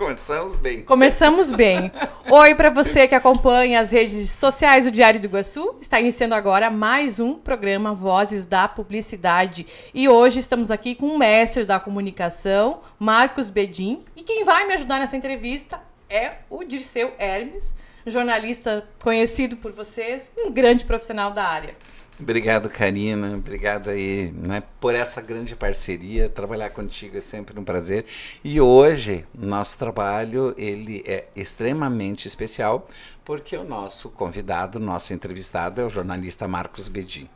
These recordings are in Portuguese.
Começamos bem. Começamos bem. Oi para você que acompanha as redes sociais do Diário do Iguaçu. Está iniciando agora mais um programa Vozes da Publicidade. E hoje estamos aqui com o mestre da comunicação, Marcos Bedin. E quem vai me ajudar nessa entrevista é o Dirceu Hermes, jornalista conhecido por vocês, um grande profissional da área. Obrigado, Karina. Obrigado aí, né, por essa grande parceria. Trabalhar contigo é sempre um prazer. E hoje, nosso trabalho ele é extremamente especial, porque o nosso convidado, nosso entrevistado é o jornalista Marcos Bedin.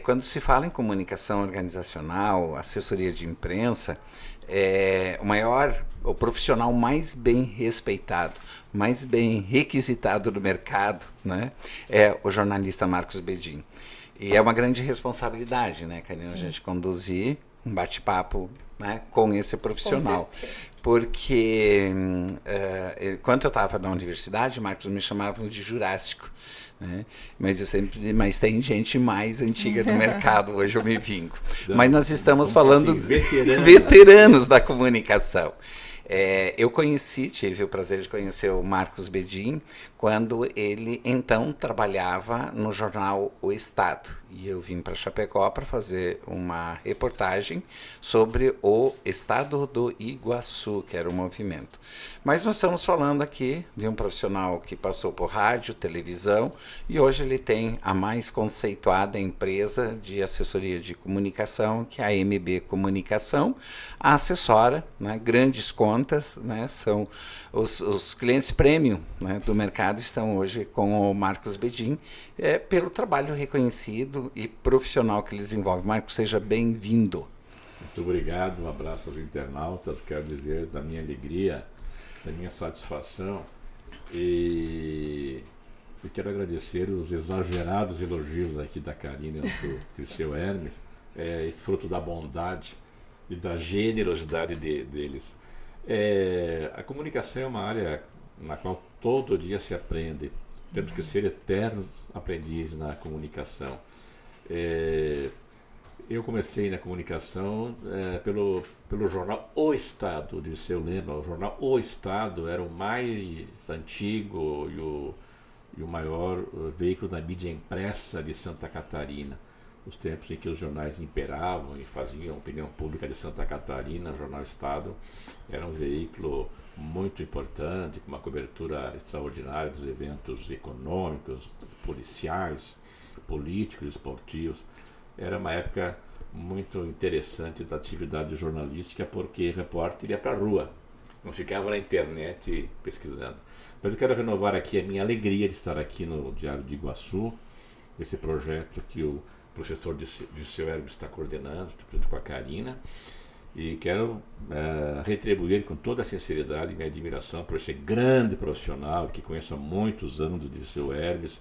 Quando se fala em comunicação organizacional, assessoria de imprensa, o profissional mais bem respeitado, mais bem requisitado do mercado, né, é o jornalista Marcos Bedin. E é uma grande responsabilidade, né, Karina, a gente conduzir um bate-papo, né, com esse profissional. Porque quando eu estava na universidade, Marcos me chamavam de Jurássico. Né? Mas tem gente mais antiga do mercado, hoje eu me vingo. Mas nós estamos falando assim, veteranos da comunicação. Eu tive o prazer de conhecer o Marcos Bedin quando ele então trabalhava no jornal O Estado. E eu vim para Chapecó para fazer uma reportagem sobre o Estado do Iguaçu, que era o movimento. Mas nós estamos falando aqui de um profissional que passou por rádio, televisão, e hoje ele tem a mais conceituada empresa de assessoria de comunicação, que é a MB Comunicação, a assessora, né, grandes contas, né, são os clientes premium, né, do mercado estão hoje com o Marcos Bedin, pelo trabalho reconhecido e profissional que ele desenvolve. Marcos, seja bem-vindo. Muito obrigado, um abraço aos internautas, quero dizer da minha alegria, da minha satisfação e quero agradecer os exagerados elogios aqui da Karina e do seu Hermes, fruto da bondade e da generosidade deles. A comunicação é uma área na qual todo dia se aprende, temos que ser eternos aprendizes na comunicação. Eu comecei na comunicação pelo jornal O Estado, de seu lembra, o jornal O Estado era o mais antigo e o maior veículo da mídia impressa de Santa Catarina. Os tempos em que os jornais imperavam e faziam a opinião pública de Santa Catarina, o jornal Estado era um veículo muito importante, com uma cobertura extraordinária dos eventos econômicos, policiais, políticos, esportivos. Era uma época muito interessante da atividade jornalística, porque repórter ia para a rua, não ficava na internet pesquisando. Mas eu quero renovar aqui a minha alegria de estar aqui no Diário de Iguaçu, esse projeto que o professor Dirceu Hermes está coordenando, junto com a Karina, e quero retribuir com toda a sinceridade minha admiração por esse grande profissional que conheço há muitos anos, Dirceu Hermes.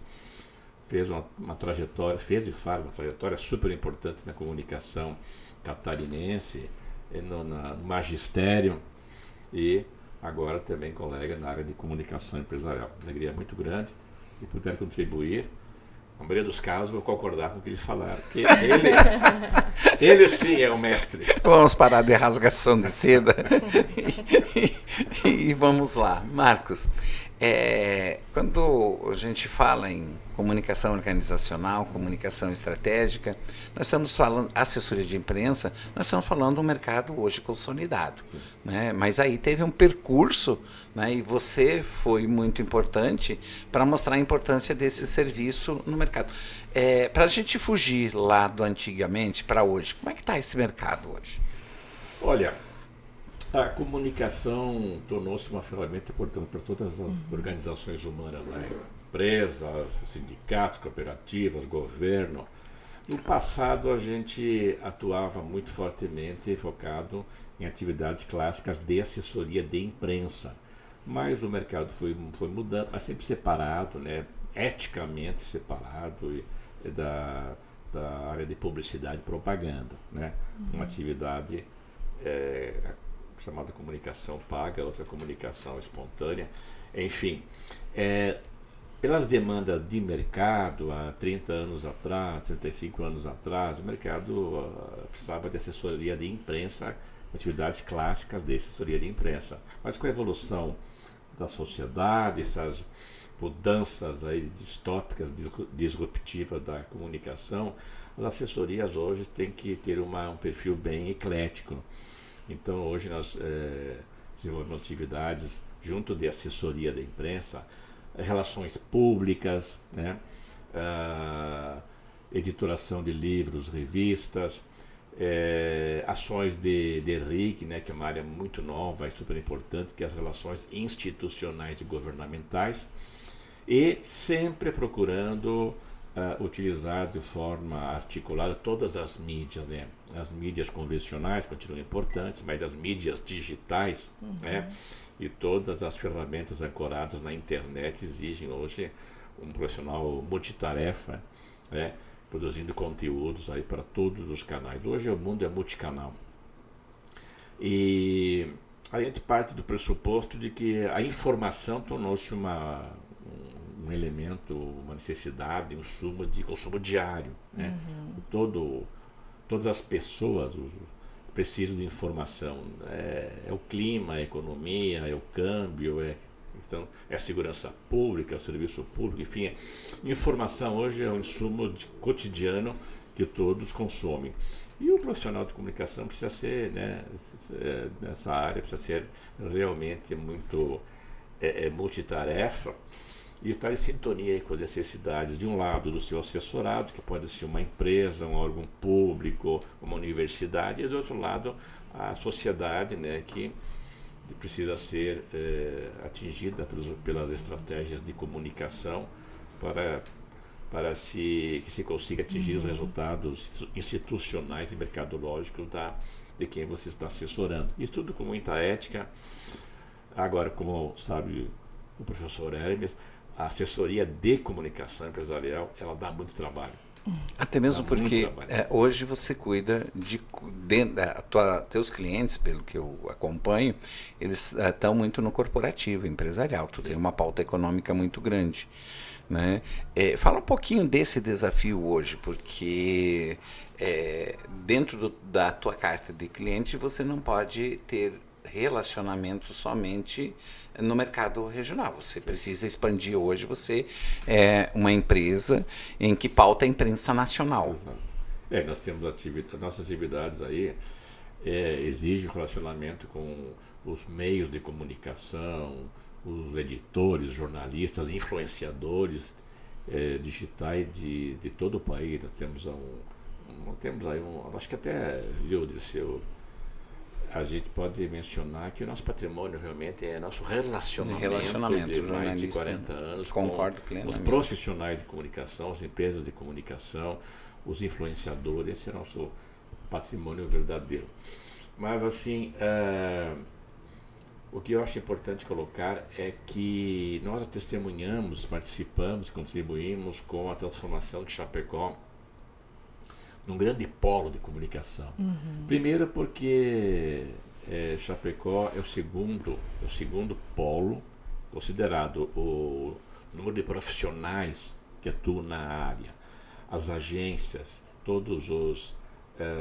Fez e faz uma trajetória super importante na comunicação catarinense, no magistério e agora também colega na área de comunicação empresarial. Alegria muito grande e puder contribuir. Na maioria dos casos, vou concordar com o que eles falaram, porque ele sim é o mestre. Vamos parar de rasgação de seda e vamos lá. Marcos, quando a gente fala em comunicação organizacional, comunicação estratégica, nós estamos falando, assessoria de imprensa, nós estamos falando de um mercado hoje consolidado, né? Mas aí teve um percurso, né? E você foi muito importante para mostrar a importância desse serviço no mercado. Para a gente fugir lá do antigamente para hoje, como é que está esse mercado hoje? Olha, a comunicação tornou-se uma ferramenta importante para todas as organizações humanas, né? Empresas, sindicatos, cooperativas, governo. No passado, a gente atuava muito fortemente focado em atividades clássicas de assessoria de imprensa. Mas o mercado foi mudando, mas sempre separado, né? Eticamente separado da área de publicidade e propaganda, né? Uma atividade chamada comunicação paga, outra comunicação espontânea, enfim. Pelas demandas de mercado, há 30 anos atrás, 35 anos atrás, o mercado precisava de assessoria de imprensa atividades clássicas de assessoria de imprensa. Mas com a evolução da sociedade, essas mudanças aí distópicas, disruptivas da comunicação, as assessorias hoje têm que ter um perfil bem eclético. Então hoje nós desenvolvemos atividades junto de assessoria da imprensa, relações públicas, né? Editoração de livros, revistas, ações de RIC, né, que é uma área muito nova e super importante, que é as relações institucionais e governamentais, e sempre procurando utilizar de forma articulada todas as mídias, né? As mídias convencionais continuam importantes, mas as mídias digitais, né? E todas as ferramentas ancoradas na internet exigem hoje um profissional multitarefa, né? Produzindo conteúdos aí para todos os canais. Hoje o mundo é multicanal. E a gente parte do pressuposto de que a informação tornou-se um elemento, uma necessidade, um sumo de consumo diário, né? Todas as pessoas precisam de informação. É o clima, é a economia, é o câmbio, então, é a segurança pública, é o serviço público, enfim. Informação hoje é um insumo cotidiano que todos consomem. E o profissional de comunicação precisa ser, né, nessa área, precisa ser realmente muito multitarefa e estar em sintonia com as necessidades, de um lado, do seu assessorado, que pode ser uma empresa, um órgão público, uma universidade, e do outro lado, a sociedade, né, que precisa ser atingida pelas estratégias de comunicação para que se consiga atingir os resultados institucionais e mercadológicos de quem você está assessorando. Isso tudo com muita ética. Agora, como sabe o professor Hermes, a assessoria de comunicação empresarial, ela dá muito trabalho. Até mesmo porque hoje você cuida teus clientes, pelo que eu acompanho, eles estão muito no corporativo, empresarial. Tu tem uma pauta econômica muito grande, né? Fala um pouquinho desse desafio hoje, porque dentro da tua carta de cliente você não pode ter relacionamento somente no mercado regional. Você precisa expandir hoje, você é uma empresa em que pauta a imprensa nacional. Exato. Nós temos nossas atividades aí exigem relacionamento com os meios de comunicação, os editores, jornalistas, influenciadores digitais de todo o país. Nós temos aí acho que até viu Dirceu, a gente pode mencionar que o nosso patrimônio realmente é nosso relacionamento de mais de 40 anos com os profissionais de comunicação, as empresas de comunicação, os influenciadores. Esse é nosso patrimônio verdadeiro. Mas assim, o que eu acho importante colocar é que nós testemunhamos, participamos, contribuímos com a transformação de Chapecó num grande polo de comunicação. Primeiro porque Chapecó é o segundo polo, considerado o número de profissionais que atuam na área, as agências, todos os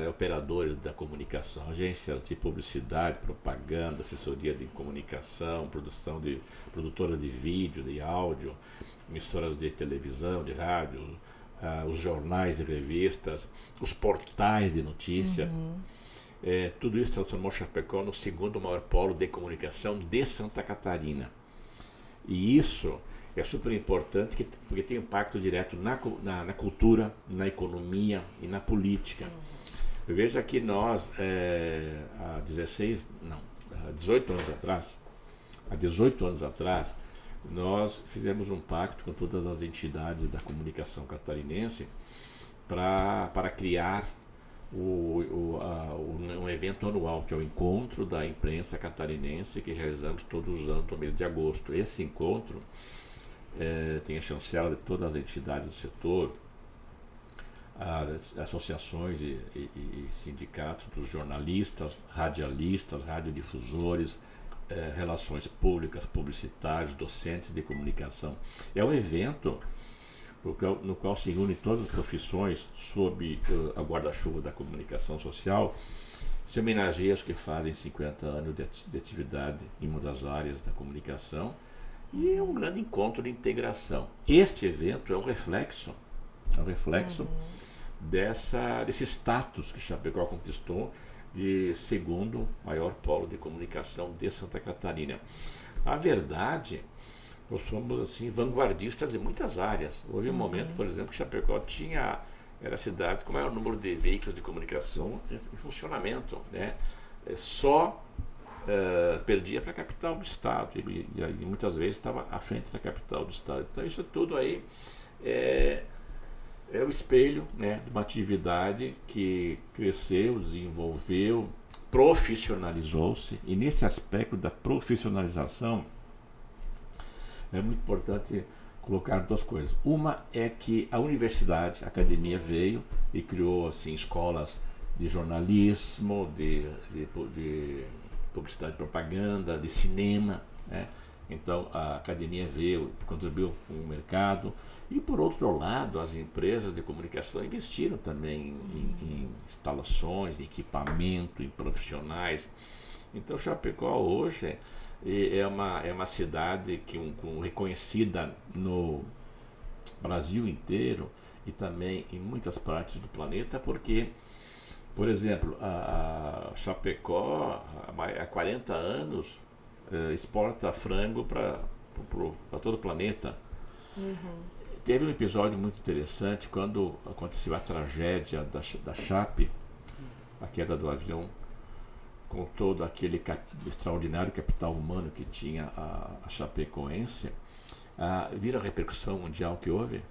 operadores da comunicação, agências de publicidade, propaganda, assessoria de comunicação, produtoras de vídeo, de áudio, emissoras de televisão, de rádio, os jornais e revistas, os portais de notícia. Tudo isso transformou Chapecó no segundo maior polo de comunicação de Santa Catarina. E isso é super importante porque tem impacto direto na cultura, na economia e na política. Veja que nós, há 18 anos atrás, nós fizemos um pacto com todas as entidades da comunicação catarinense para criar um evento anual, que é o Encontro da Imprensa Catarinense, que realizamos todos os anos no mês de agosto. Esse encontro tem a chancela de todas as entidades do setor, as associações e sindicatos dos jornalistas, radialistas, radiodifusores, relações públicas, publicitários, docentes de comunicação. É um evento no qual se unem todas as profissões sob a guarda-chuva da comunicação social se homenageia os que fazem 50 anos de atividade em uma das áreas da comunicação, e é um grande encontro de integração. Este evento é um reflexo desse status que Chapecó conquistou de segundo maior polo de comunicação de Santa Catarina. Na verdade, nós somos assim vanguardistas em muitas áreas. Houve um momento, por exemplo, que Chapecó era a cidade com o maior número de veículos de comunicação em funcionamento, né? Só perdia para a capital do estado e muitas vezes estava à frente da capital do estado. Então isso tudo aí é o espelho, né, de uma atividade que cresceu, desenvolveu, profissionalizou-se, e nesse aspecto da profissionalização é muito importante colocar duas coisas. Uma é que a universidade, a academia veio e criou assim, escolas de jornalismo, de publicidade e propaganda, de cinema, né? Então a academia veio, contribuiu com o mercado, e por outro lado as empresas de comunicação investiram também em instalações, em equipamento, em profissionais. Então Chapecó hoje é uma cidade reconhecida no Brasil inteiro e também em muitas partes do planeta, porque, por exemplo, a Chapecó há 40 anos exporta frango para todo o planeta. Teve um episódio muito interessante quando aconteceu a tragédia da Chape, a queda do avião, com todo aquele extraordinário capital humano que tinha a chapecoense. Viram a repercussão mundial que houve?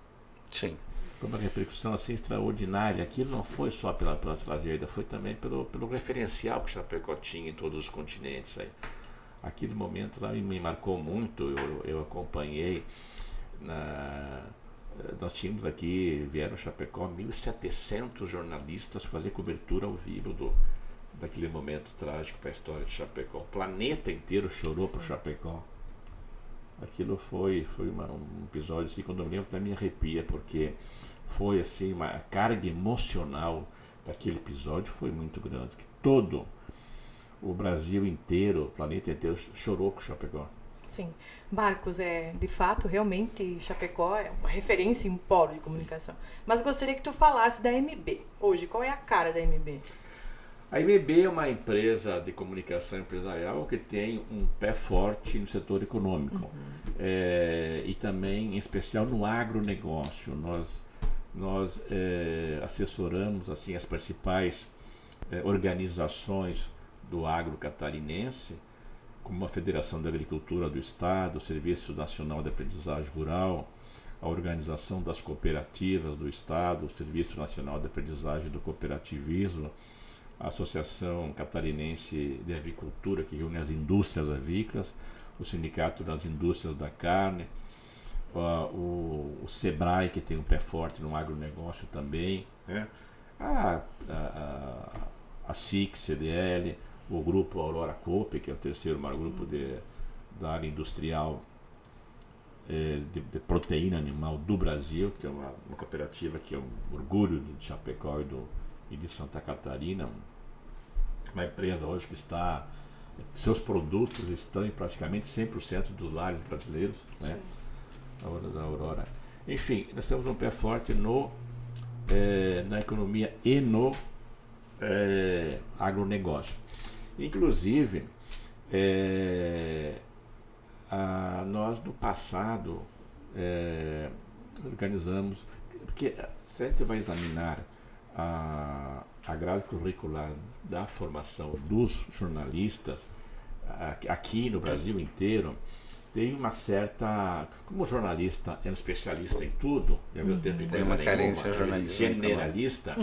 Sim. Foi uma repercussão assim extraordinária. Aquilo não foi só pela tragédia, foi também pelo referencial que Chapecó tinha em todos os continentes. Aí. Aquele momento lá me marcou muito, eu acompanhei. Nós tínhamos aqui, vieram Chapecó, 1.700 jornalistas fazer cobertura ao vivo daquele momento trágico para a história de Chapecó. O planeta inteiro chorou por Chapecó. Aquilo foi um episódio assim, quando eu lembro até me arrepia, porque foi assim, uma carga emocional daquele episódio foi muito grande, que todo o Brasil inteiro, o planeta inteiro chorou com Chapecó. Sim. Marcos, de fato, realmente, Chapecó é uma referência em polo de comunicação. Sim. Mas gostaria que tu falasse da MB. Hoje, qual é a cara da MB? A MB é uma empresa de comunicação empresarial que tem um pé forte no setor econômico. E também, em especial, no agronegócio. Nós assessoramos assim, as principais organizações do agro catarinense, como a Federação da Agricultura do Estado, o Serviço Nacional de Aprendizagem Rural, a Organização das Cooperativas do Estado, o Serviço Nacional de Aprendizagem do Cooperativismo, a Associação Catarinense de Avicultura, que reúne as indústrias avícolas, o Sindicato das Indústrias da Carne, o SEBRAE, que tem um pé forte no agronegócio também, né? A SIC, CDL, o grupo Aurora Coop, que é o terceiro maior grupo da área industrial de proteína animal do Brasil, que é uma cooperativa que é um orgulho de Chapecó e de Santa Catarina, uma empresa hoje que seus produtos estão em praticamente 100% dos lares brasileiros, né? Da Aurora. Enfim, nós temos um pé forte na economia e no agronegócio. Inclusive, nós no passado organizamos, porque se a gente vai examinar a grade curricular da formação dos jornalistas aqui no Brasil inteiro, tem uma certa, como o jornalista é um especialista em tudo, e ao mesmo tempo em tem uma carência generalista,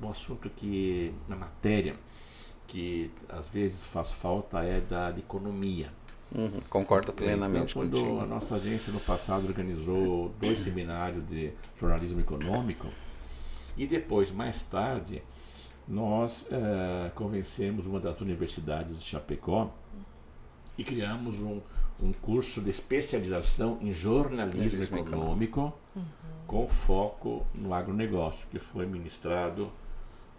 um assunto uma matéria que às vezes faz falta é de economia. Concordo plenamente contigo. Quando a nossa agência no passado organizou 2 seminários de jornalismo econômico, e depois, mais tarde, nós convencemos uma das universidades de Chapecó e criamos um curso de especialização em jornalismo econômico com foco no agronegócio, que foi ministrado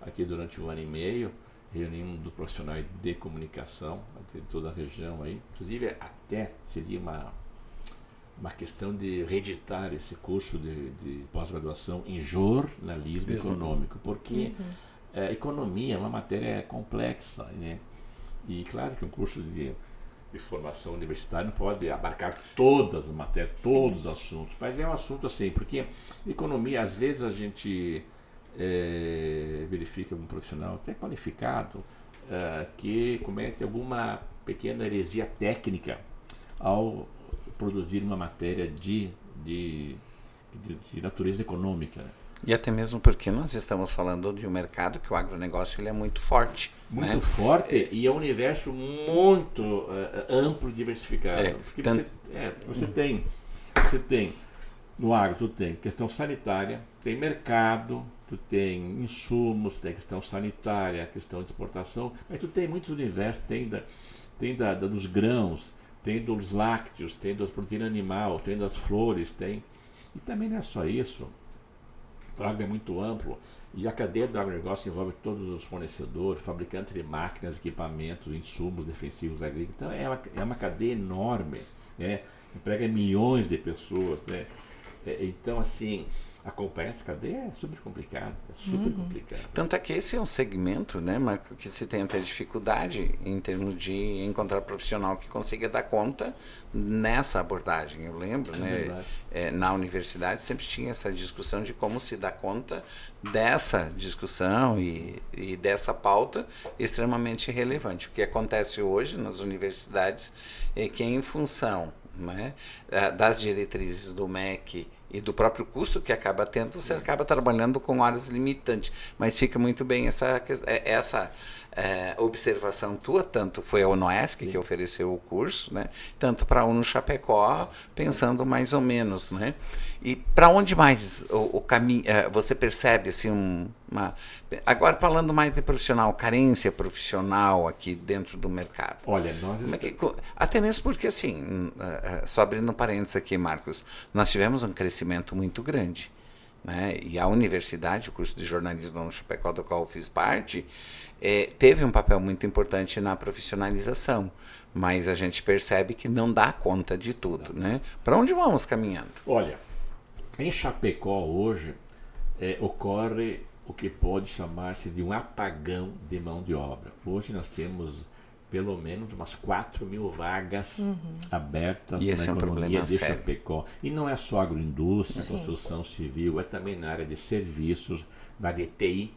aqui durante 1 ano e meio, reunimos dos profissionais de comunicação de toda a região aí. Inclusive, até seria uma questão de reeditar esse curso de pós-graduação em jornalismo econômico, porque economia é uma matéria complexa, né? E claro que um curso de formação universitária não pode abarcar todas as matérias, todos os assuntos, mas é um assunto assim, porque economia, às vezes a gente verifica um profissional até qualificado que comete alguma pequena heresia técnica ao produzir uma matéria de natureza econômica, né? E até mesmo porque nós estamos falando de um mercado que o agronegócio ele é muito forte. Muito forte e é um universo muito amplo e diversificado. Porque você tem, no agro, tu tem questão sanitária, tem mercado, tu tem insumos, tem questão sanitária, questão de exportação, mas tu tem muitos universos, tem dos grãos, tem dos lácteos, tem da proteína animal, tem das flores, tem... E também não é só isso. O agro é muito amplo e a cadeia do agronegócio envolve todos os fornecedores, fabricantes de máquinas, equipamentos, insumos defensivos agrícolas. Então é uma cadeia enorme, né? Emprega milhões de pessoas, né? Então, assim, acompanhar essa cadeia é super complicado, Tanto é que esse é um segmento, né, Marco, que se tem até dificuldade em termos de encontrar profissional que consiga dar conta nessa abordagem. Eu lembro, na universidade sempre tinha essa discussão de como se dar conta dessa discussão e dessa pauta extremamente relevante. O que acontece hoje nas universidades é que, em função, né, das diretrizes do MEC e do próprio custo que acaba tendo, você acaba trabalhando com áreas limitantes. Mas fica muito bem essa observação tua, tanto foi a UNOESC que ofereceu o curso, né, tanto para a UNO Chapecó, pensando mais ou menos, né? E para onde mais o caminho, você percebe assim agora falando mais de profissional, carência profissional aqui dentro do mercado? Olha, até mesmo porque assim, só abrindo parênteses aqui, Marcos, nós tivemos um crescimento muito grande, né? E a universidade, o curso de jornalismo no Chapecó, do qual eu fiz parte, teve um papel muito importante na profissionalização, mas a gente percebe que não dá conta de tudo, né? Para onde vamos caminhando? Olha, em Chapecó hoje ocorre o que pode chamar-se de um apagão de mão de obra. Hoje nós temos pelo menos umas 4.000 vagas abertas na economia de Chapecó. E não é só agroindústria, construção civil, é também na área de serviços, na área de TI.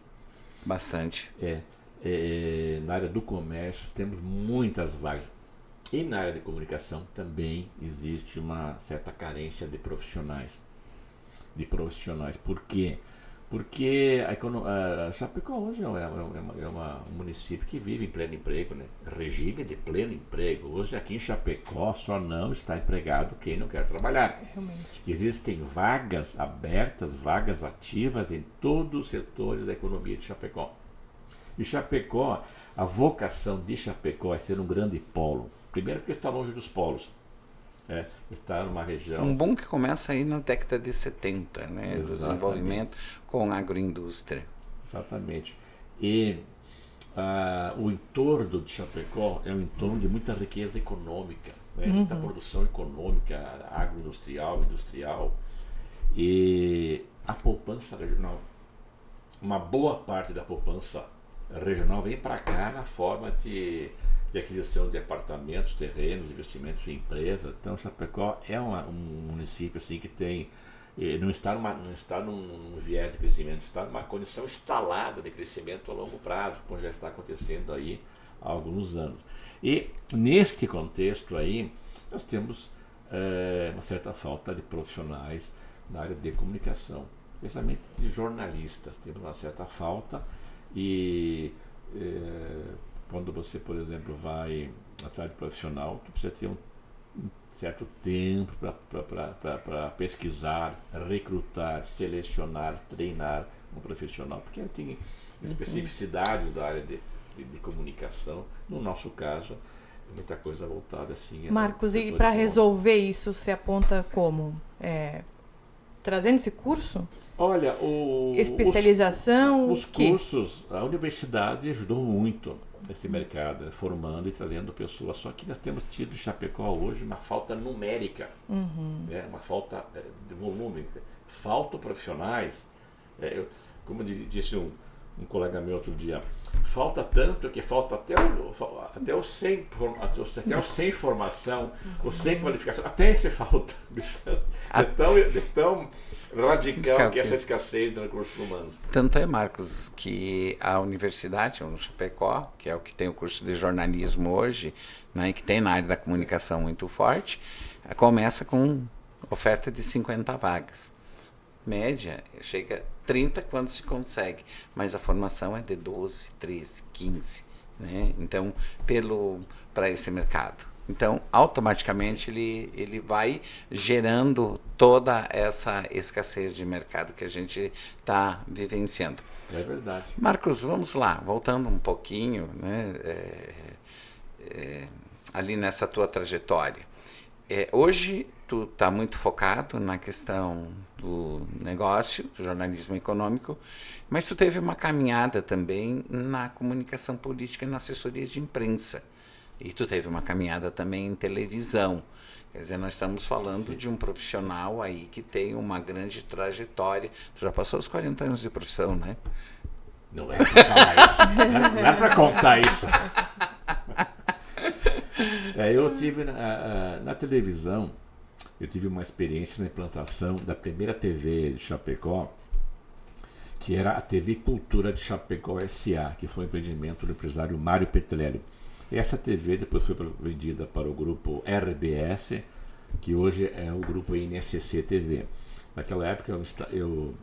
Bastante. Na área do comércio temos muitas vagas. E na área de comunicação também existe uma certa carência de profissionais. Por quê? Porque a Chapecó hoje é um município que vive em pleno emprego, né? Regime de pleno emprego. Hoje aqui em Chapecó só não está empregado quem não quer trabalhar. Realmente. Existem vagas abertas, vagas ativas em todos os setores da economia de Chapecó. E Chapecó, a vocação de Chapecó é ser um grande polo. Primeiro porque está longe dos polos. Está numa região... Um boom que começa aí na década de 70, né? Do desenvolvimento com a agroindústria. Exatamente. E o entorno de Chapecó é um entorno de muita riqueza econômica, né? Muita produção econômica, agroindustrial, industrial. E a poupança regional, uma boa parte da poupança regional vem para cá na forma de aquisição de apartamentos, terrenos, investimentos em empresas. Então, Chapecó é um município assim que tem não está num viés de crescimento, está numa condição instalada de crescimento a longo prazo, como já está acontecendo aí há alguns anos. E neste contexto aí nós temos uma certa falta de profissionais na área de comunicação, especialmente de jornalistas. Temos uma certa falta e quando você, por exemplo, vai atrás de profissional, tu precisa ter um certo tempo para pesquisar, recrutar, selecionar, treinar um profissional, porque ele tem especificidades da área de comunicação. No nosso caso, muita coisa voltada assim. Marcos, e para resolver isso, você aponta como? trazendo esse curso? Olha, Especialização? os cursos, a universidade ajudou muito nesse mercado, né, formando e trazendo pessoas. Só que nós temos tido em Chapecó hoje uma falta numérica, né, uma falta de volume. Faltam profissionais. Como disse um colega meu outro dia, falta tanto que falta até o sem formação, o sem qualificação, até esse falta. De tão radical que é essa escassez de recursos humanos. Tanto é, Marcos, que a universidade, o Chapecó, que é o que tem o curso de jornalismo hoje, né, que tem na área da comunicação muito forte, começa com oferta de 50 vagas. Média, chega a 30 quando se consegue, mas a formação é de 12, 13, 15, né? Então, para esse mercado. Então, automaticamente, ele vai gerando toda essa escassez de mercado que a gente está vivenciando. É verdade. Marcos, vamos lá, voltando um pouquinho, né, ali nessa tua trajetória. Hoje, tu está muito focado na questão do negócio, do jornalismo econômico, mas tu teve uma caminhada também na comunicação política e na assessoria de imprensa. E tu teve uma caminhada também em televisão. Quer dizer, nós estamos falando de um profissional aí que tem uma grande trajetória. Tu já passou os 40 anos de profissão, né? Não é para falar isso. Não é para contar isso. Eu tive na televisão, eu tive uma experiência na implantação da primeira TV de Chapecó, que era a TV Cultura de Chapecó S.A., que foi um empreendimento do empresário Mário Petrelli. Essa TV depois foi vendida para o grupo RBS, que hoje é o grupo NSC TV. Naquela época eu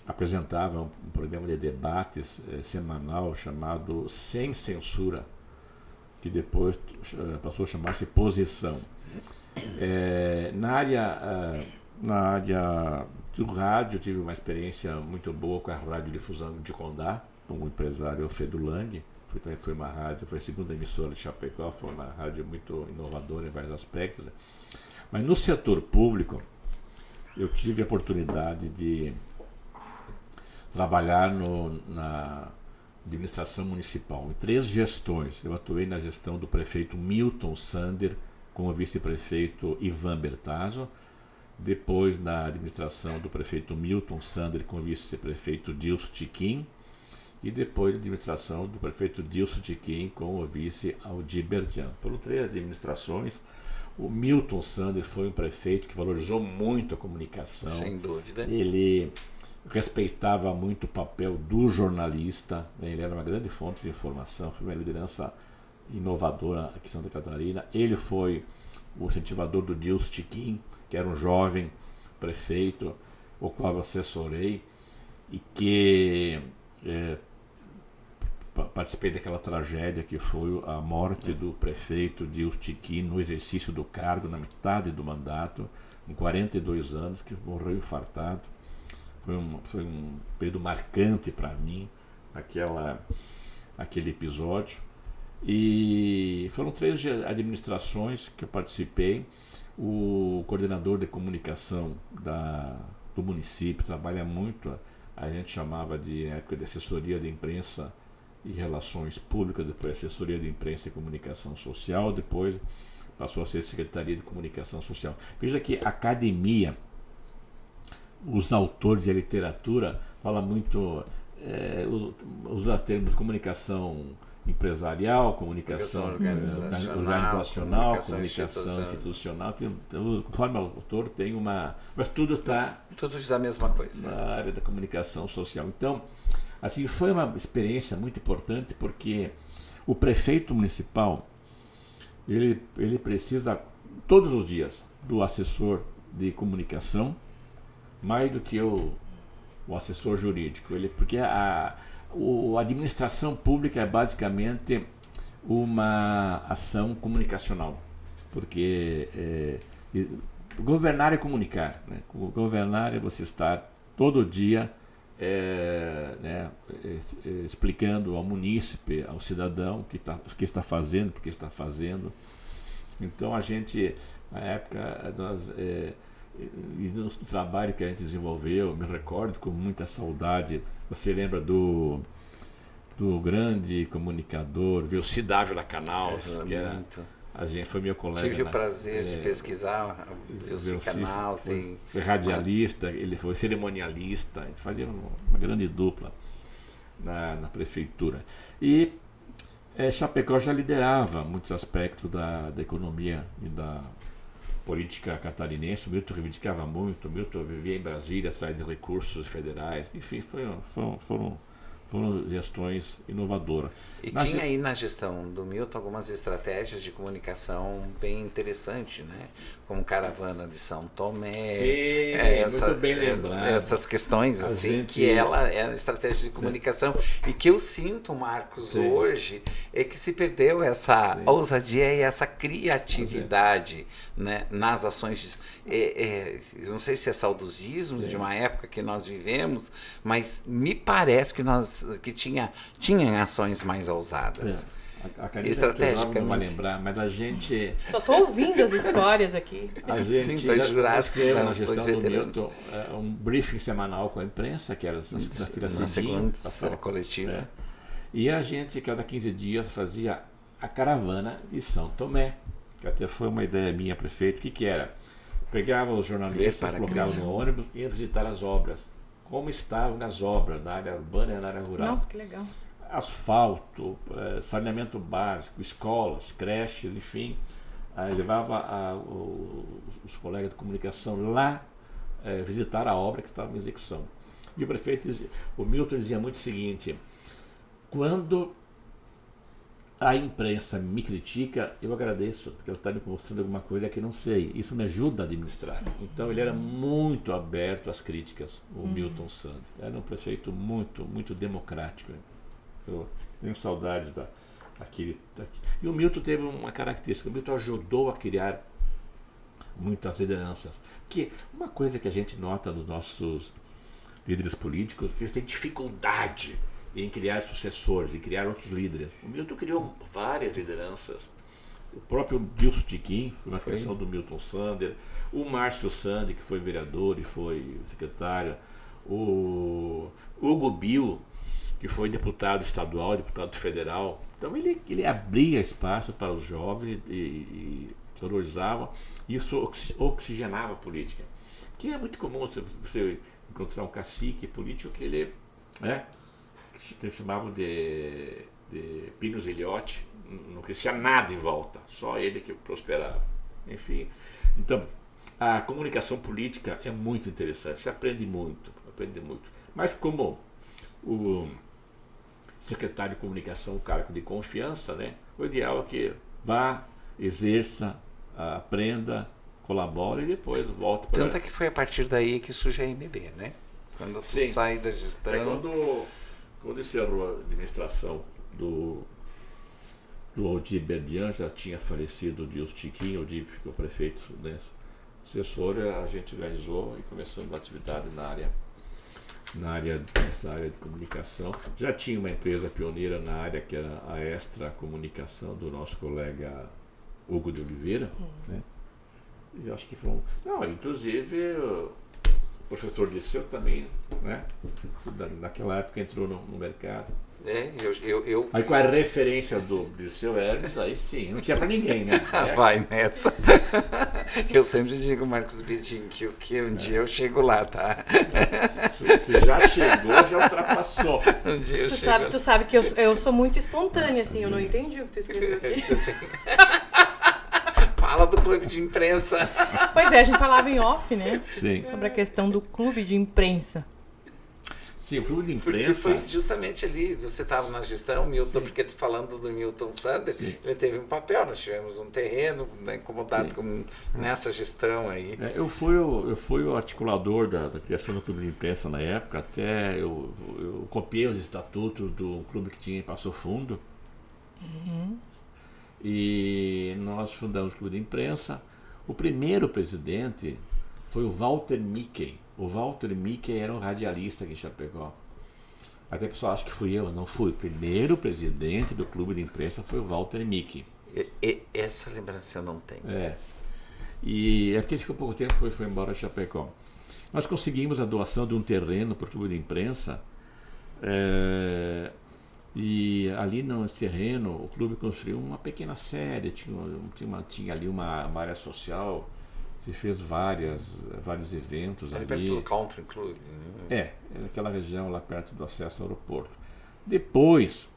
apresentava um programa de debates semanal chamado Sem Censura, que depois passou a chamar-se Posição. Na área do rádio, tive uma experiência muito boa com a Radiodifusão de Condá, com o empresário Alfredo Lang. Foi uma rádio, foi a segunda emissora de Chapecó, foi uma rádio muito inovadora em vários aspectos. Mas no setor público, eu tive a oportunidade de trabalhar na administração municipal, em 3 gestões. Eu atuei na gestão do prefeito Milton Sander, com o vice-prefeito Ivan Bertazzo, depois na administração do prefeito Milton Sander, com o vice-prefeito Dilson Tiquim, e depois na administração do prefeito Dilson Tiquim, com o vice Aldir Berdian. Por 3 administrações, o Milton Sander foi um prefeito que valorizou muito a comunicação. Sem dúvida. Ele respeitava muito o papel do jornalista, né? Ele era uma grande fonte de informação, foi uma liderança inovadora aqui em Santa Catarina. Ele foi o incentivador do Dilson Tiquim, que era um jovem prefeito, o qual eu assessorei e que participei daquela tragédia que foi a morte do prefeito Dilson Tiquim no exercício do cargo, na metade do mandato, em 42 anos, que morreu infartado. Foi um período marcante para mim, aquele episódio. E foram 3 administrações que eu participei. O coordenador de comunicação do município trabalha muito, a gente chamava de época de assessoria de imprensa e relações públicas, depois assessoria de imprensa e comunicação social, depois passou a ser secretaria de comunicação social. Veja que a academia, os autores de literatura falam muito, usa termos de comunicação empresarial, comunicação organizacional, comunicação institucional. Conforme o autor tem uma... Mas tudo está... Tudo diz a mesma coisa. Na área da comunicação social. Então, assim, foi uma experiência muito importante porque o prefeito municipal, ele precisa todos os dias do assessor de comunicação, mais do que o assessor jurídico. Porque a administração pública é basicamente uma ação comunicacional, porque governar é comunicar, né? Governar é você estar todo dia explicando ao munícipe, ao cidadão o que está fazendo, porque está fazendo. Então a gente, na época, nós e no trabalho que a gente desenvolveu, me recordo com muita saudade. Você lembra do grande comunicador, viu, Cidávila Canals, que era, a gente foi meu colega. Tive o prazer de pesquisar o Canals. Foi radialista, ele foi cerimonialista, a gente fazia uma grande dupla na prefeitura. E Chapecó já liderava muitos aspectos da economia e da política catarinense. O Milton reivindicava muito, o Milton vivia em Brasília atrás de recursos federais, enfim, foram gestões inovadoras. E tinha aí na gestão do Milton algumas estratégias de comunicação bem interessantes, né? Como Caravana de São Tomé. Sim, muito bem lembrado. Essas questões, assim, que ela é a estratégia de comunicação. E que eu sinto, Marcos, hoje, é que se perdeu essa ousadia e essa criatividade, né, nas ações. Eu não sei se é saudosismo de uma época que nós vivemos, mas me parece que tinha ações mais ousadas. A estrategicamente não vai lembrar, mas a gente... Só estou ouvindo as histórias aqui. A gente já na gestão do Milton um briefing semanal com a imprensa, que era na segunda-feira cedinho. Segunda coletiva. E a gente, cada 15 dias, fazia a caravana de São Tomé, que até foi uma ideia minha, prefeito. O que era? Pegava os jornalistas, colocavam no ônibus e ia visitar as obras. Como estavam as obras na área urbana e na área rural. Nossa, que legal. Asfalto, saneamento básico, escolas, creches, enfim. Aí levava os colegas de comunicação lá visitar a obra que estava em execução. E o prefeito dizia, o Milton dizia muito o seguinte: quando a imprensa me critica, eu agradeço, porque ela está me mostrando alguma coisa que eu não sei. Isso me ajuda a administrar. Então ele era muito aberto às críticas, o Milton Sander. Era um prefeito muito, muito democrático. Eu tenho saudades daquele. E o Milton teve uma característica: o Milton ajudou a criar muitas lideranças. Que uma coisa que a gente nota nos nossos líderes políticos, eles têm dificuldade em criar sucessores, em criar outros líderes. O Milton criou várias lideranças. O próprio Bilso Tiquim, foi uma criação do Milton Sander. O Márcio Sander, que foi vereador e foi secretário. O Hugo Bill, que foi deputado estadual, deputado federal. Então ele abria espaço para os jovens e valorizava. Isso oxigenava a política. Que é muito comum você encontrar um cacique político que ele que eles chamavam de Pinus Ilhote, não crescia nada em volta, só ele que prosperava. Enfim, então a comunicação política é muito interessante, você aprende muito. Mas como o secretário de comunicação, o cargo de confiança, né, o ideal é que vá, exerça, aprenda, colabore e depois volta para... Tanto é que foi a partir daí que surge a MB, né? Quando você sai da gestão... Quando encerrou a administração do Aldir Berdian, já tinha falecido o Dilson Tiquim, o Dilson ficou prefeito, né, assessor, a gente organizou e começamos a atividade nessa área de comunicação. Já tinha uma empresa pioneira na área, que era a Extra Comunicação, do nosso colega Hugo de Oliveira, né? E acho que foi inclusive o professor Liceu também, né? Naquela época entrou no mercado. Aí com a referência do Liceu Hermes, aí sim, não tinha pra ninguém, né? Vai nessa. Eu sempre digo, Marcos Bedin, que um dia eu chego lá, tá? Você já chegou, já ultrapassou. Um dia eu Tu sabe que eu sou muito espontânea, assim, eu não entendi o que tu escreveu aqui. Fala do clube de imprensa. Pois é, a gente falava em off, né? Sim. Sobre a questão do clube de imprensa. Sim, o clube de imprensa... Porque foi justamente ali, você estava na gestão, Milton, porque falando do Milton Sander, ele teve um papel, nós tivemos um terreno, né, incomodado nessa gestão aí. Eu fui o articulador da criação do clube de imprensa na época, até eu copiei os estatutos do clube que tinha em Passo Fundo. E nós fundamos o clube de imprensa. O primeiro presidente foi o Walter Mickey. O Walter Mickey era um radialista aqui em Chapecó. Até o pessoal acha que fui eu, não fui. O primeiro presidente do clube de imprensa foi o Walter Mickey. Essa lembrança eu não tenho. E aqui ficou pouco tempo, foi embora a Chapecó. Nós conseguimos a doação de um terreno para o clube de imprensa, e ali no terreno o clube construiu uma pequena sede, tinha ali uma área social, se fez vários eventos ali. Perto do Country Club. Naquela região lá perto do acesso ao aeroporto. Depois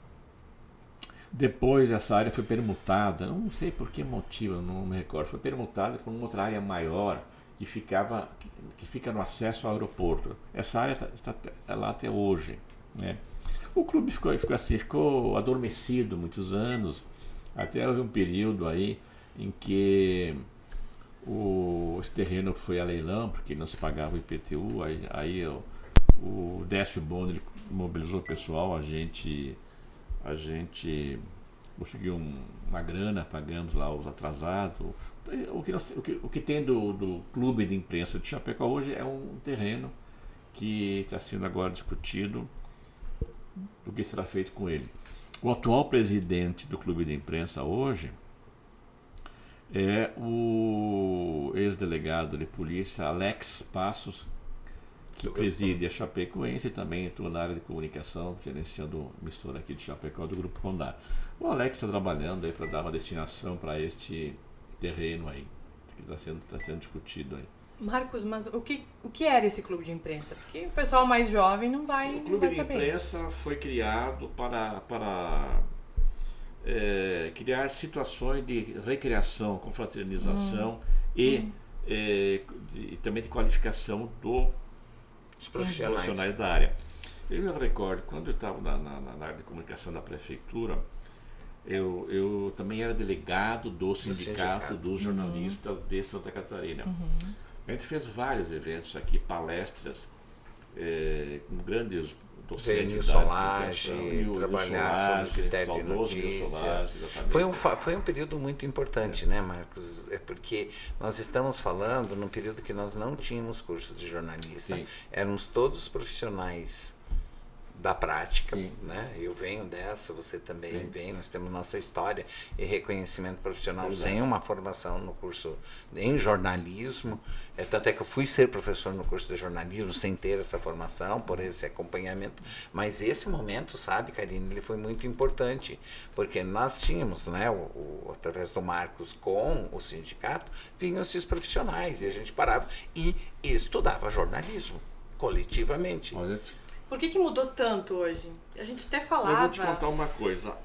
essa área foi permutada, não sei por que motivo, não me recordo, foi permutada por uma outra área maior que fica no acesso ao aeroporto. Essa área está lá até hoje, né? O clube ficou adormecido muitos anos, até houve um período aí em que esse terreno foi a leilão, porque não se pagava o IPTU, aí o Décio Bono ele mobilizou o pessoal, a gente conseguiu uma grana, pagamos lá os atrasados. O que tem do clube de imprensa de Chapecó hoje é um terreno que está sendo agora discutido do que será feito com ele. O atual presidente do clube de imprensa hoje é o ex-delegado de polícia Alex Passos, que preside a Chapecoense e também atua na área de comunicação, gerenciando emissora aqui de Chapecó do Grupo Condá. O Alex está trabalhando aí para dar uma destinação para este terreno aí, que está sendo discutido aí. Marcos, mas o que era esse clube de imprensa? Porque o pessoal mais jovem não vai saber. O clube de imprensa foi criado para criar situações de recreação, confraternização e também de qualificação dos profissionais da área. Eu me recordo, quando eu estava na área de comunicação da prefeitura, eu também era delegado do sindicato dos jornalistas de Santa Catarina. A gente fez vários eventos aqui, palestras, com grandes docentes da comunicação, trabalhar sobre critério de notícia. Foi um período muito importante, né, Marcos? Porque nós estamos falando num período que nós não tínhamos curso de jornalista, éramos todos profissionais da prática, né? Eu venho dessa, você também vem, nós temos nossa história e reconhecimento profissional sem uma formação no curso em jornalismo, tanto é que eu fui ser professor no curso de jornalismo sem ter essa formação, por esse acompanhamento, mas esse momento, sabe, Karine, ele foi muito importante, porque nós tínhamos, né, através do Marcos com o sindicato, vinham esses profissionais e a gente parava e estudava jornalismo coletivamente. Olha, por que mudou tanto hoje? A gente até falava... Eu vou te contar uma coisa.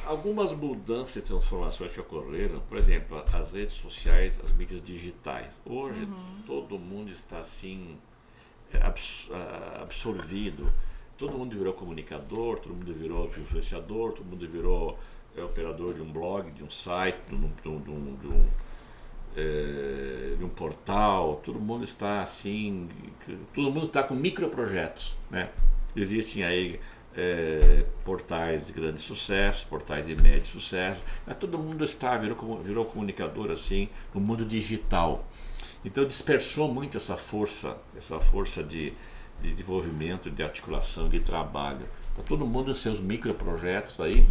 Algumas mudanças e transformações que ocorreram, por exemplo, as redes sociais, as mídias digitais. Hoje todo mundo está assim absorvido. Todo mundo virou comunicador, todo mundo virou influenciador, todo mundo virou operador de um blog, de um site, de um portal. Todo mundo está assim, todo mundo está com microprojetos, né? Existem aí portais de grande sucesso, portais de médio sucesso, mas todo mundo virou comunicador assim no mundo digital. Então dispersou muito essa força de desenvolvimento, de articulação, de trabalho. Está todo mundo nos seus microprojetos aí.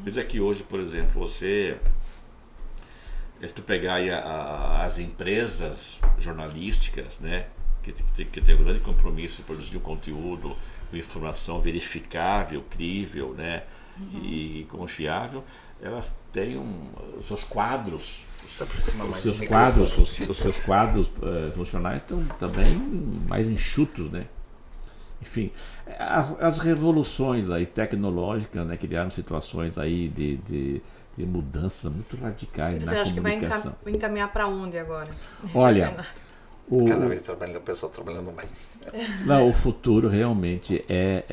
Veja que hoje, por exemplo, se tu pegar aí as empresas jornalísticas, né, que tem um grande compromisso de produzir um conteúdo com informação verificável, crível, né, e confiável, elas têm os seus quadros. Os seus quadros funcionais estão também mais enxutos, né? Enfim, as revoluções aí tecnológicas, né, criaram situações aí de mudanças muito radicais na comunicação. Que vai encaminhar para onde agora? Olha, cada vez o pessoal trabalhando mais. Não, o futuro realmente é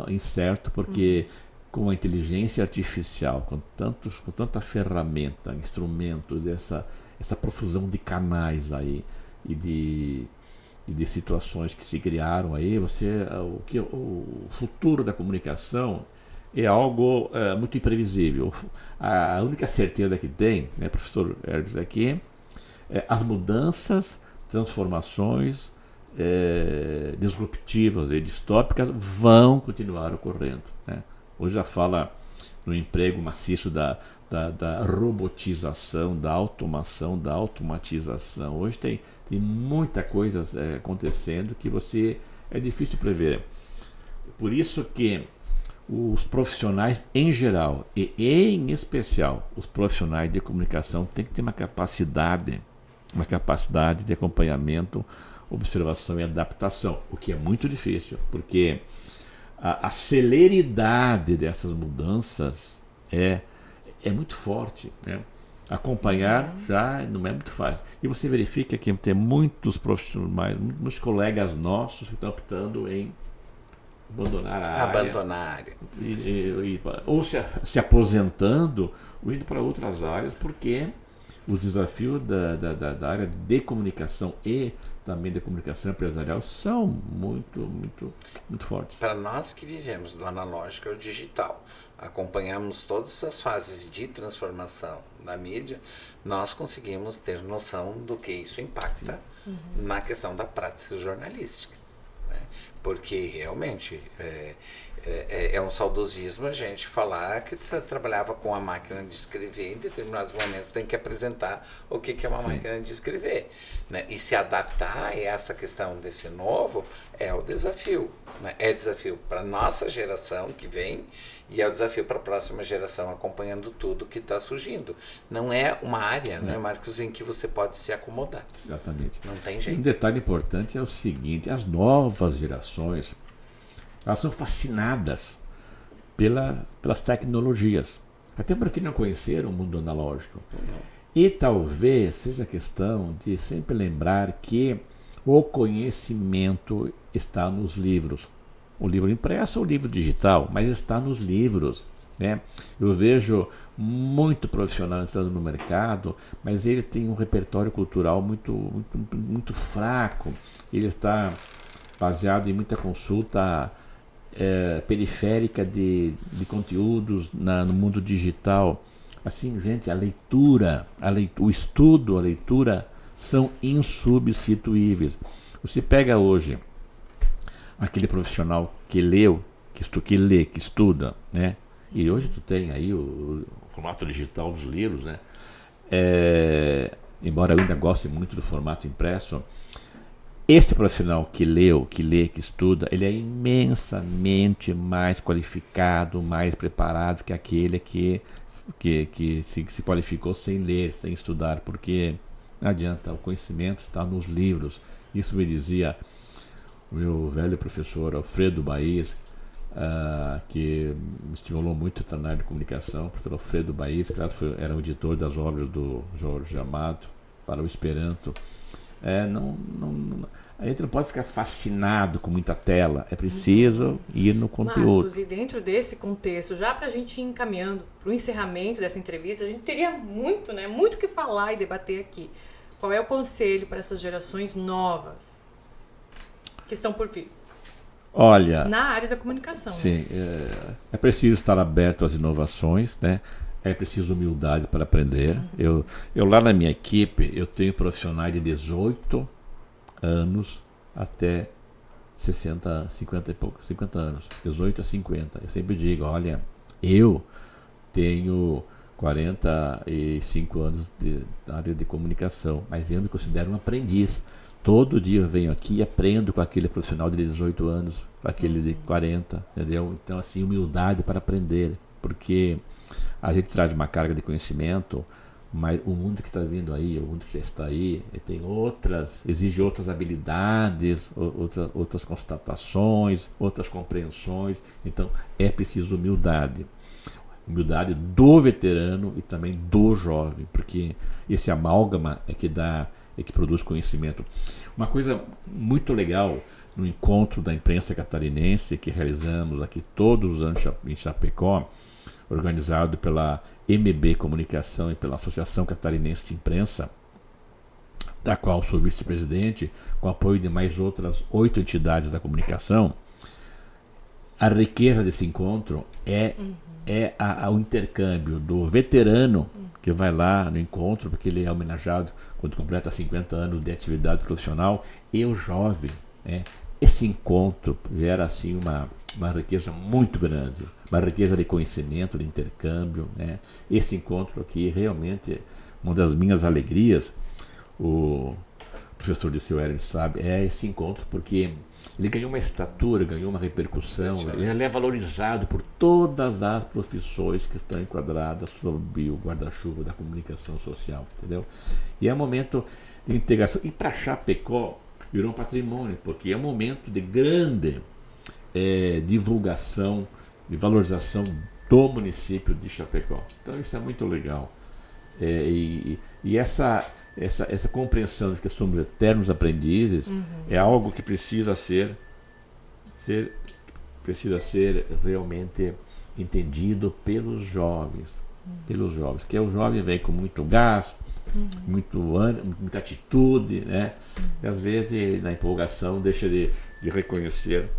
incerto, porque com a inteligência artificial, com tanta ferramenta, instrumentos, essa profusão de canais aí e de situações que se criaram aí, o futuro da comunicação é algo muito imprevisível. A única certeza que tem, né, professor Hermes, aqui, as mudanças, transformações disruptivas e distópicas vão continuar ocorrendo, né? Hoje já fala no emprego maciço da robotização, da automação, da automatização. Hoje tem muita coisa acontecendo que é difícil prever. Por isso que os profissionais em geral, e em especial os profissionais de comunicação, têm que ter uma capacidade de acompanhamento, observação e adaptação, o que é muito difícil, porque a celeridade dessas mudanças é muito forte, né? Acompanhar já não é muito fácil. E você verifica que tem muitos profissionais, muitos colegas nossos que estão optando em abandonar a área. Ou se aposentando, ou indo para outras áreas, porque os desafios da área de comunicação e também da comunicação empresarial são muito, muito, muito fortes. Para nós que vivemos do analógico ao digital, acompanhamos todas as fases de transformação da mídia, nós conseguimos ter noção do que isso impacta na questão da prática jornalística. Né? Porque realmente é um saudosismo a gente falar que trabalhava com a máquina de escrever, em determinados momentos tem que apresentar o que é uma máquina de escrever. Né? E se adaptar a essa questão desse novo é o desafio. Né? É desafio para a nossa geração que vem e é o desafio para a próxima geração, acompanhando tudo que está surgindo. Não é uma área, né, Marcos, em que você pode se acomodar. Exatamente. Não tem jeito. Um detalhe importante é o seguinte: as novas gerações, elas são fascinadas pelas tecnologias, até porque não conheceram o mundo analógico. E talvez seja questão de sempre lembrar que o conhecimento está nos livros. O livro impresso ou o livro digital, mas está nos livros. Né? Eu vejo muito profissional entrando no mercado, mas ele tem um repertório cultural muito, muito, muito fraco. Ele está baseado em muita consulta periférica de conteúdos no mundo digital. Assim, gente, o estudo, a leitura são insubstituíveis. Você pega hoje aquele profissional que leu, que estuda, né? E hoje tu tem aí o formato digital dos livros, né? Embora eu ainda goste muito do formato impresso, esse profissional que lê, que estuda, ele é imensamente mais qualificado, mais preparado que aquele que se qualificou sem ler, sem estudar, porque não adianta, o conhecimento está nos livros. Isso me dizia o meu velho professor Alfredo Baís, que me estimulou muito na área de comunicação. O professor Alfredo Baís, que era o editor das obras do Jorge Amado para o Esperanto. A gente não pode ficar fascinado com muita tela, é preciso ir no conteúdo. Marcos, e dentro desse contexto, já para a gente ir encaminhando para o encerramento dessa entrevista, a gente teria muito o que falar e debater aqui. Qual é o conselho para essas gerações novas que estão por vir? Olha, na área da comunicação. Sim, é preciso estar aberto às inovações, né? É preciso humildade para aprender. Eu lá na minha equipe, eu tenho profissionais de 18 anos até 60, 50 e pouco, 50 anos, 18 a 50. Eu sempre digo, olha, eu tenho 45 anos na área de comunicação, mas eu me considero um aprendiz. Todo dia eu venho aqui e aprendo com aquele profissional de 18 anos, com aquele de 40, entendeu? Então, assim, humildade para aprender, porque a gente traz uma carga de conhecimento, mas o mundo que está vindo aí, o mundo que já está aí, exige outras habilidades, outras constatações, outras compreensões. Então, é preciso humildade. Humildade do veterano e também do jovem, porque esse amálgama é que produz conhecimento. Uma coisa muito legal no encontro da imprensa catarinense que realizamos aqui todos os anos em Chapecó, organizado pela MB Comunicação e pela Associação Catarinense de Imprensa, da qual sou vice-presidente, com apoio de mais outras 8 entidades da comunicação. A riqueza desse encontro é o intercâmbio do veterano que vai lá no encontro, porque ele é homenageado quando completa 50 anos de atividade profissional, e o jovem. Esse encontro gera assim uma riqueza muito grande, uma riqueza de conhecimento, de intercâmbio, né? Esse encontro aqui realmente uma das minhas alegrias. O professor Dirceu Hermes sabe, é esse encontro, porque ele ganhou uma estatura, ganhou uma repercussão, ele é valorizado por todas as profissões que estão enquadradas sob o guarda-chuva da comunicação social, entendeu? E é um momento de integração. E para Chapecó virou um patrimônio, porque é um momento de grande divulgação e valorização do município de Chapecó. Então isso é muito legal. E essa compreensão de que somos eternos aprendizes é algo que precisa ser realmente entendido pelos jovens. Que o jovem vem com muito gás, muita atitude, né? E às vezes ele, na empolgação, deixa de reconhecer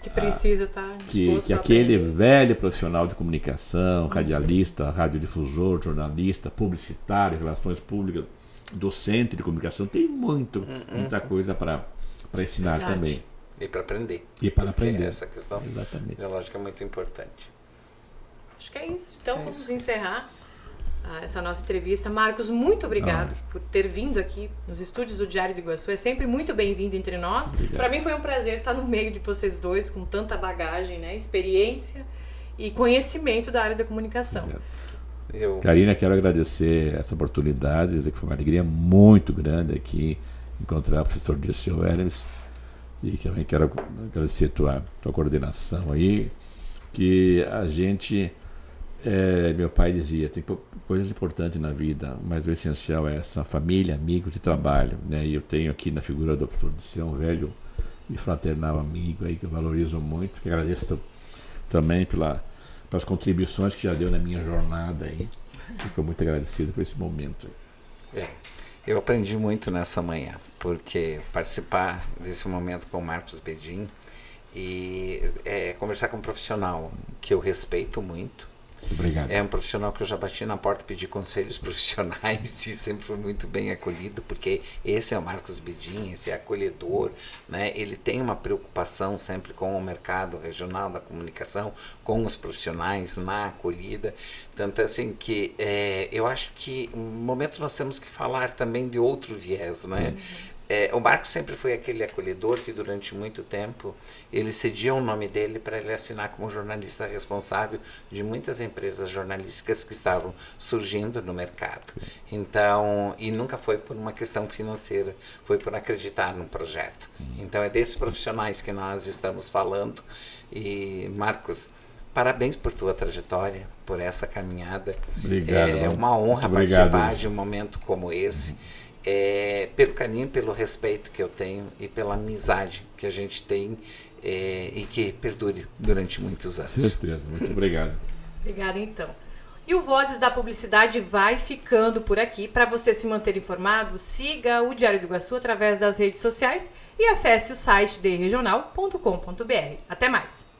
que precisa estar disposto que a aquele aprender. velho profissional de comunicação, radialista, radiodifusor, jornalista, publicitário, relações públicas, docente de comunicação, tem muita coisa para ensinar Verdade. também. E para aprender. E para Porque aprender. essa questão Exatamente. ideológica é muito importante. Acho que é isso. Então vamos encerrar essa nossa entrevista. Marcos, muito obrigado por ter vindo aqui nos estúdios do Diário do Iguaçu. É sempre muito bem-vindo entre nós. Para mim foi um prazer estar no meio de vocês dois, com tanta bagagem, né, experiência e conhecimento da área da comunicação. Karina, quero agradecer essa oportunidade, dizer que foi uma alegria muito grande aqui encontrar o professor Dirceu Hermes, e que também quero agradecer tua coordenação aí, que a gente, meu pai dizia, tem coisas importantes na vida, mas o essencial é essa família, amigos e trabalho, né? E eu tenho aqui na figura do professor Dirceu um velho e fraternal amigo aí que eu valorizo muito, que agradeço também pelas contribuições que já deu na minha jornada aí. Fico muito agradecido por esse momento aí. Eu aprendi muito nessa manhã, porque participar desse momento com o Marcos Bedin e conversar com um profissional que eu respeito muito. Obrigado. É um profissional que eu já bati na porta e pedi conselhos profissionais e sempre fui muito bem acolhido, porque esse é o Marcos Bedin, esse é acolhedor, né? Ele tem uma preocupação sempre com o mercado regional da comunicação, com os profissionais na acolhida. Tanto assim que eu acho que no momento nós temos que falar também de outro viés, né? O Marcos sempre foi aquele acolhedor que durante muito tempo ele cedia o nome dele para ele assinar como jornalista responsável de muitas empresas jornalísticas que estavam surgindo no mercado. Então, e nunca foi por uma questão financeira, foi por acreditar no projeto. Então é desses profissionais que nós estamos falando. E Marcos, parabéns por tua trajetória, por essa caminhada. Obrigado. É uma honra Obrigado, participar Luiz. de um momento como esse. Pelo carinho, pelo respeito que eu tenho e pela amizade que a gente tem e que perdure durante muitos anos. Certeza, muito obrigado. Obrigada, então. E o Vozes da Publicidade vai ficando por aqui. Para você se manter informado, siga o Diário do Iguaçu através das redes sociais e acesse o site derregional.com.br. Até mais!